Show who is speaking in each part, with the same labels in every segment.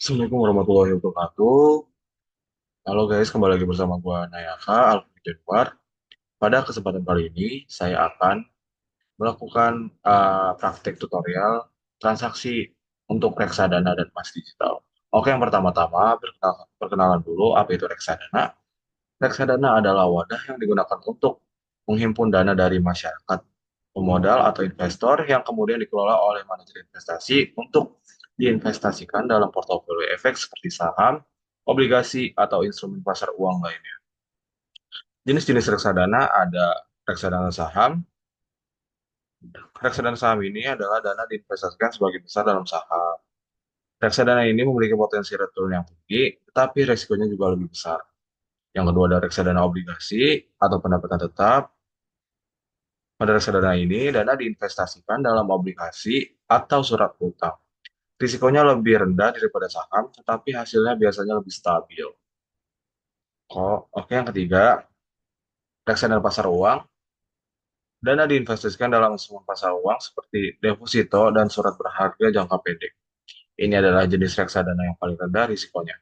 Speaker 1: Assalamualaikum warahmatullahi wabarakatuh. Halo guys, kembali lagi bersama gua Nayaka Alfred Januar. Pada kesempatan kali ini, saya akan melakukan praktek tutorial transaksi untuk reksadana dan emas digital. Oke, yang pertama-tama perkenalan dulu apa itu reksadana. Reksadana adalah wadah yang digunakan untuk menghimpun dana dari masyarakat, pemodal atau investor yang kemudian dikelola oleh manajer investasi untuk diinvestasikan dalam portofolio efek seperti saham, obligasi, atau instrumen pasar uang lainnya. Jenis-jenis reksadana ada reksadana saham. Reksadana saham ini adalah dana diinvestasikan sebagian besar dalam saham. Reksadana ini memiliki potensi return yang tinggi, tetapi resikonya juga lebih besar. Yang kedua ada reksadana obligasi atau pendapatan tetap. Pada reksadana ini, dana diinvestasikan dalam obligasi atau surat utang. Risikonya lebih rendah daripada saham, tetapi hasilnya biasanya lebih stabil. Oke, yang ketiga, reksadana pasar uang. Dana diinvestasikan dalam instrumen pasar uang seperti deposito dan surat berharga jangka pendek. Ini adalah jenis reksadana yang paling rendah risikonya.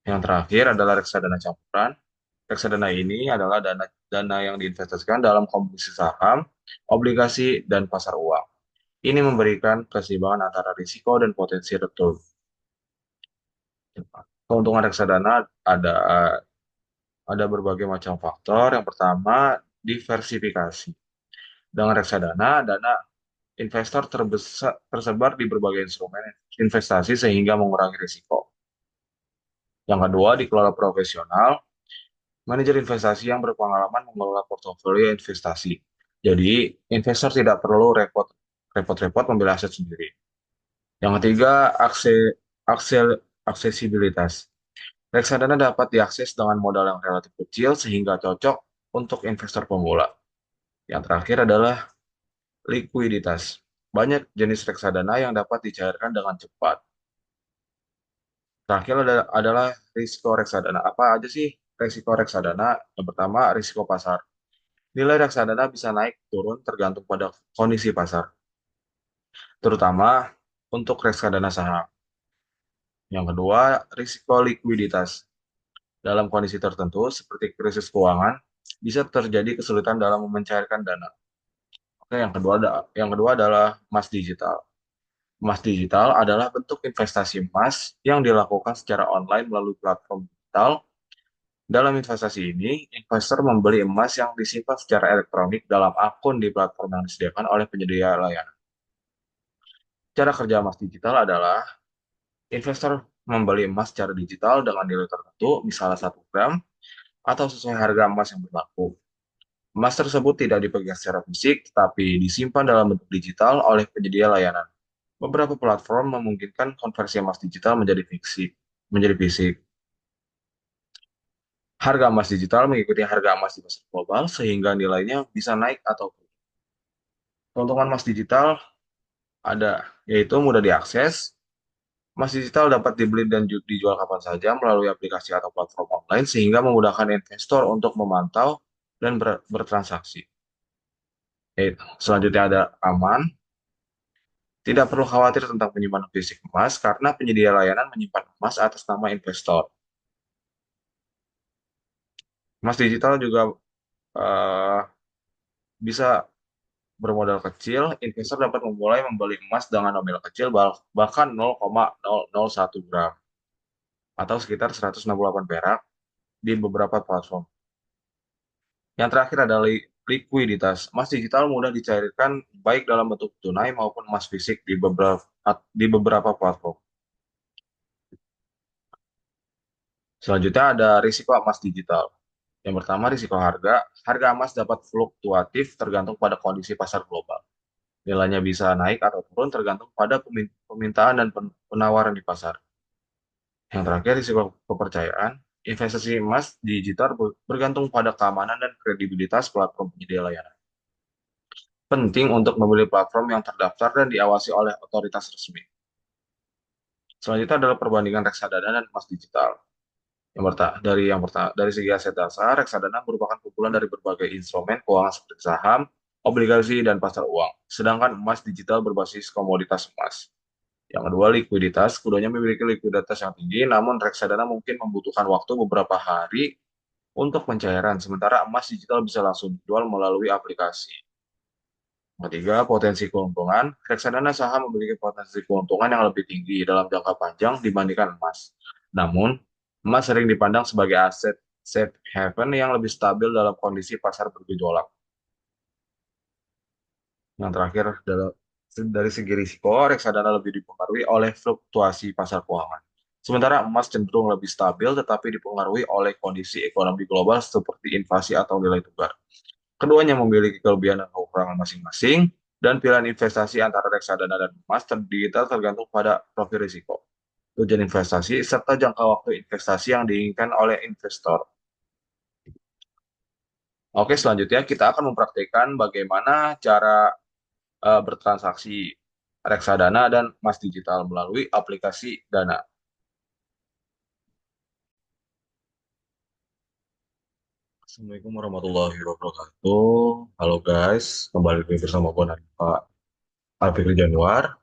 Speaker 1: Yang terakhir adalah reksadana campuran. Reksadana ini adalah dana dana yang diinvestasikan dalam komposisi saham, obligasi, dan pasar uang. Ini memberikan keseimbangan antara risiko dan potensi return. Keuntungan reksadana ada ada berbagai macam faktor. Yang pertama, diversifikasi. Dengan reksadana, dana investor tersebar di berbagai instrumen investasi sehingga mengurangi risiko. Yang kedua, dikelola profesional, manajer investasi yang berpengalaman mengelola portofolio investasi. Jadi, investor tidak perlu repot-repot membeli aset sendiri. Yang ketiga, aksesibilitas. Reksadana dapat diakses dengan modal yang relatif kecil sehingga cocok untuk investor pemula. Yang terakhir adalah likuiditas. Banyak jenis reksadana yang dapat dicairkan dengan cepat. Terakhir adalah risiko reksadana. Apa aja sih risiko reksadana? Yang pertama, risiko pasar. Nilai reksadana bisa naik turun tergantung pada kondisi pasar, terutama untuk reksadana saham. Yang kedua, risiko likuiditas. Dalam kondisi tertentu, seperti krisis keuangan, bisa terjadi kesulitan dalam mencairkan dana. Oke, yang kedua adalah emas digital. Emas digital adalah bentuk investasi emas yang dilakukan secara online melalui platform digital. Dalam investasi ini, investor membeli emas yang disimpan secara elektronik dalam akun di platform yang disediakan oleh penyedia layanan. Cara kerja emas digital adalah investor membeli emas secara digital dengan nilai tertentu, misalnya 1 gram, atau sesuai harga emas yang berlaku. Emas tersebut tidak dipegang secara fisik, tetapi disimpan dalam bentuk digital oleh penyedia layanan. Beberapa platform memungkinkan konversi emas digital menjadi fisik. Harga emas digital mengikuti harga emas di pasar global sehingga nilainya bisa naik atau turun. Keuntungan emas digital ada, yaitu mudah diakses. Emas digital dapat dibeli dan dijual kapan saja melalui aplikasi atau platform online sehingga memudahkan investor untuk memantau dan bertransaksi. Selanjutnya ada aman. Tidak perlu khawatir tentang penyimpanan fisik emas karena penyedia layanan menyimpan emas atas nama investor. Emas digital juga eh, bisa bermodal kecil. Investor dapat memulai membeli emas dengan nominal kecil bahkan 0,001 gram atau sekitar 168 perak di beberapa platform. Yang terakhir adalah likuiditas. Emas digital mudah dicairkan baik dalam bentuk tunai maupun emas fisik di beberapa platform. Selanjutnya ada risiko emas digital. Yang pertama, risiko harga. Harga emas dapat fluktuatif tergantung pada kondisi pasar global. Nilainya bisa naik atau turun tergantung pada permintaan dan penawaran di pasar. Yang terakhir, risiko kepercayaan. Investasi emas digital bergantung pada keamanan dan kredibilitas platform penyedia layanan. Penting untuk memilih platform yang terdaftar dan diawasi oleh otoritas resmi. Selanjutnya adalah perbandingan reksadana dan emas digital. Dari segi aset dasar, reksadana merupakan kumpulan dari berbagai instrumen keuangan seperti saham, obligasi, dan pasar uang. Sedangkan emas digital berbasis komoditas emas. Yang kedua, likuiditas. Keduanya memiliki likuiditas yang tinggi, namun reksadana mungkin membutuhkan waktu beberapa hari untuk pencairan, sementara emas digital bisa langsung dijual melalui aplikasi. Ketiga, potensi keuntungan. Reksadana saham memiliki potensi keuntungan yang lebih tinggi dalam jangka panjang dibandingkan emas. Namun, emas sering dipandang sebagai aset safe haven yang lebih stabil dalam kondisi pasar bergejolak. Yang terakhir, dari segi risiko, reksadana lebih dipengaruhi oleh fluktuasi pasar keuangan. Sementara emas cenderung lebih stabil tetapi dipengaruhi oleh kondisi ekonomi global seperti inflasi atau nilai tukar. Keduanya memiliki kelebihan dan kekurangan masing-masing, dan pilihan investasi antara reksadana dan emas digital tergantung pada profil risiko, tujuan investasi, serta jangka waktu investasi yang diinginkan oleh investor. Oke, selanjutnya kita akan mempraktikkan bagaimana cara bertransaksi reksadana dan emas digital melalui aplikasi Dana. Assalamualaikum warahmatullahi wabarakatuh. Halo guys, kembali lagi bersama gue Pak Alfikri Januar.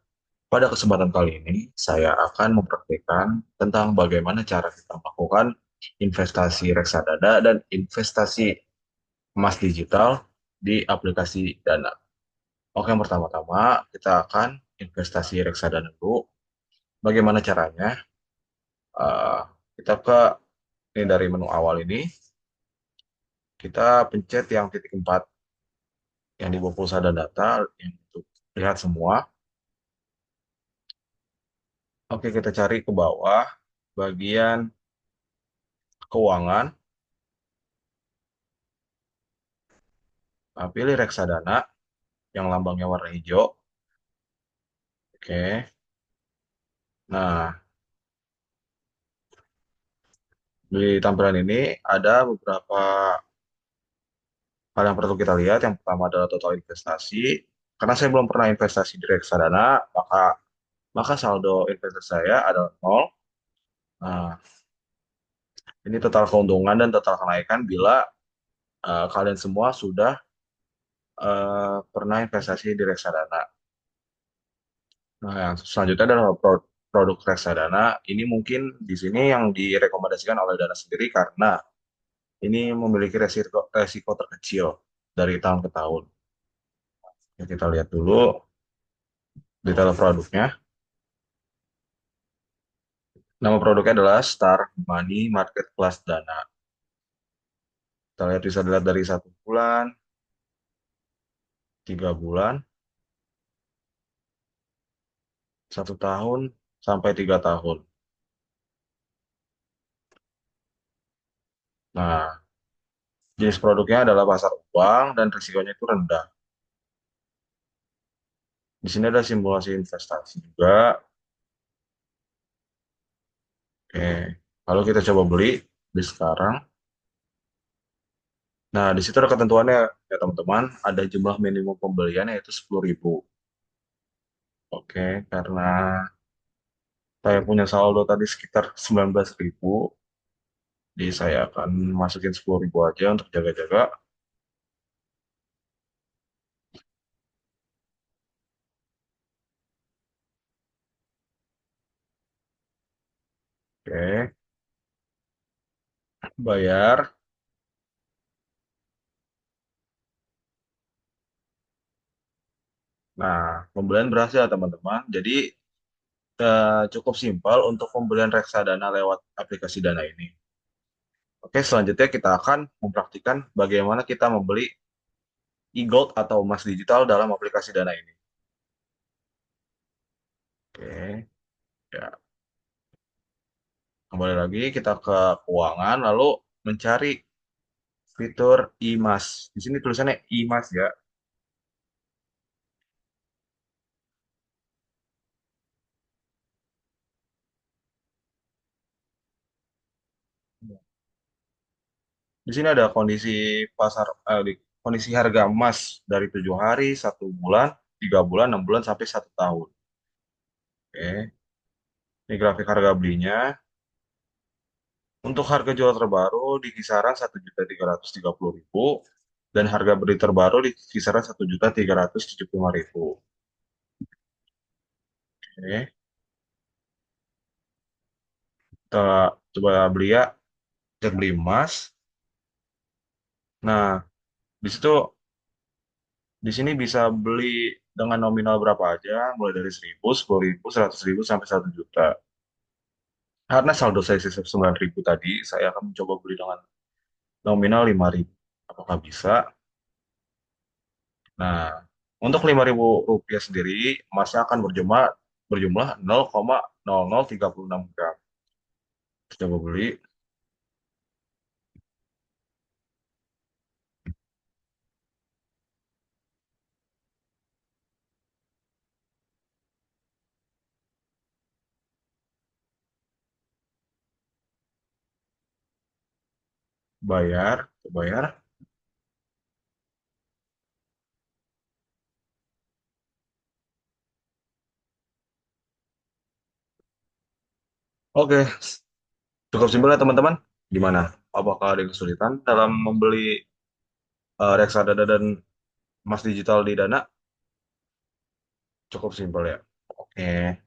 Speaker 1: Pada kesempatan kali ini, saya akan mempraktikkan tentang bagaimana cara kita melakukan investasi reksadana dan investasi emas digital di aplikasi Dana. Oke, yang pertama-tama kita akan investasi reksadana dulu. Bagaimana caranya? Eh, kita ke ini dari menu awal ini, kita pencet yang titik 4 yang di bawah pulsa dan data yang itu lihat semua. Oke, kita cari ke bawah bagian keuangan. Nah, pilih reksadana yang lambangnya warna hijau. Oke. Nah, di tampilan ini ada beberapa hal yang perlu kita lihat. Yang pertama adalah total investasi. Karena saya belum pernah investasi di reksadana, maka saldo investasi saya adalah nol. Nah, ini total keuntungan dan total kenaikan bila kalian semua sudah pernah investasi di reksadana. Nah, yang selanjutnya adalah produk reksadana. Ini mungkin di sini yang direkomendasikan oleh Dana sendiri karena ini memiliki resiko terkecil dari tahun ke tahun. Ya, kita lihat dulu detail produknya. Nama produknya adalah Star Money Market Plus Dana. Kita lihat bisa dilihat dari 1 bulan, 3 bulan, 1 tahun, sampai 3 tahun. Nah, jenis produknya adalah pasar uang dan risikonya itu rendah. Di sini ada simulasi investasi juga. Oke, kalau kita coba beli di sekarang. Nah, di situ ada ketentuannya ya teman-teman. Ada jumlah minimum pembelian yaitu 10.000. Oke, karena saya punya saldo tadi sekitar 19.000, jadi saya akan masukin 10.000 aja untuk jaga-jaga. Oke, bayar. Nah, pembelian berhasil teman-teman. Jadi cukup simpel untuk pembelian reksadana lewat aplikasi Dana ini. Oke, selanjutnya kita akan mempraktikkan bagaimana kita membeli e-gold atau emas digital dalam aplikasi Dana ini. Oke, ya. Kembali lagi kita ke keuangan, lalu mencari fitur e-mas. Di sini tulisannya e-mas ya. Di sini ada kondisi pasar, kondisi harga emas dari 7 hari, 1 bulan, 3 bulan, 6 bulan, sampai 1 tahun. Oke, ini grafik harga belinya. Untuk harga jual terbaru di kisaran 1.330.000 dan harga beli terbaru di kisaran 1.375.000. Oke. Kita coba beli ya, cek beli emas. Nah, di situ di sini bisa beli dengan nominal berapa aja, mulai dari 1.000, 10.000, 100.000 sampai 1 juta. Karena saldo saya sisa 9.000 tadi, saya akan mencoba beli dengan nominal 5.000. Apakah bisa? Nah, untuk 5.000 rupiah sendiri, emasnya akan berjumlah 0,0036 gram. Kita coba beli, bayar. Oke, cukup simpel ya teman-teman. Gimana? Apakah ada kesulitan dalam membeli reksadana dan emas digital di Dana? Cukup simpel ya. Oke,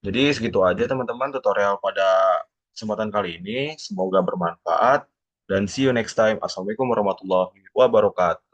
Speaker 1: jadi segitu aja teman-teman tutorial pada kesempatan kali ini. Semoga bermanfaat dan see you next time. Assalamualaikum warahmatullahi wabarakatuh.